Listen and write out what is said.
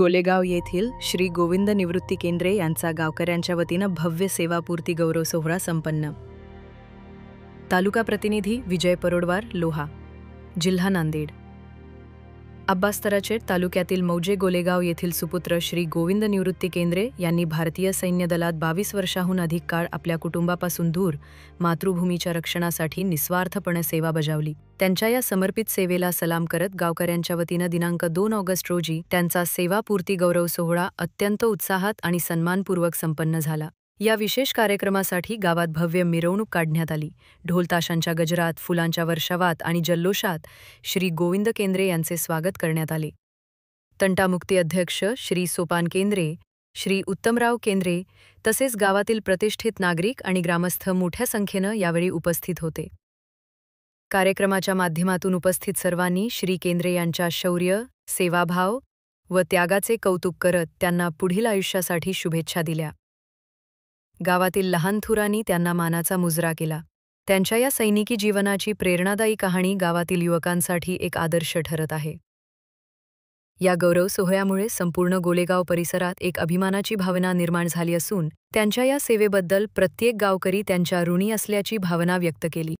गोलेगाव येथील श्री गोविंद निवृत्ती केंद्रे यांचा गावकऱ्यांच्या वतीनं भव्य सेवापूर्ती गौरव सोहळा संपन्न। तालुका प्रतिनिधी विजय परोडवार, लोहा, जिल्हा नांदेड। अब्बास्तराचे तालुक्यातील मौजे गोलेगाव येथील सुपुत्र श्री गोविंद निवृत्ती केंद्रे यांनी भारतीय सैन्य दलात 22 वर्षाहून अधिक काळ आपल्या कुटुंबापासून दूर मातृभूमीच्या रक्षणासाठी निस्वार्थपणे सेवा बजावली। त्यांच्या या समर्पित सेवेला सलाम करत गावकऱ्यांच्या वतीनं दिनांक 2 ऑगस्ट रोजी त्यांचा सेवापूर्ती गौरव सोहळा अत्यंत उत्साहात आणि सन्मानपूर्वक संपन्न झाला। या विशेष कार्यक्रमासाठी गावात भव्य मिरवणूक काढण्यात आली। ढोलताशांच्या गजरात, फुलांच्या वर्षावात आणि जल्लोषात श्री गोविंद केंद्रे यांचे स्वागत करण्यात आले। तंटामुक्ती अध्यक्ष श्री सोपान केंद्रे, श्री उत्तमराव केंद्रे तसेच गावातील प्रतिष्ठित नागरिक आणि ग्रामस्थ मोठ्या संख्येनं यावेळी उपस्थित होते। कार्यक्रमाच्या माध्यमातून उपस्थित सर्वांनी श्री केंद्रे यांच्या शौर्य, सेवाभाव व त्यागाचे कौतुक करत त्यांना पुढील आयुष्यासाठी शुभेच्छा दिल्या। गावातील लहान थोरांनी त्यांना मानाचा मुजरा केला। त्यांच्या या सैनिकी जीवनाची प्रेरणादायी कहाणी गावातील युवकांसाठी एक आदर्श ठरत आहे। या गौरव सोहळ्यामुळे संपूर्ण गोलेगाव परिसरात एक अभिमानाची भावना निर्माण झाली असून त्यांच्या या सेवेबद्दल प्रत्येक गावकरी त्यांच्या ऋणी असल्याची भावना व्यक्त केली।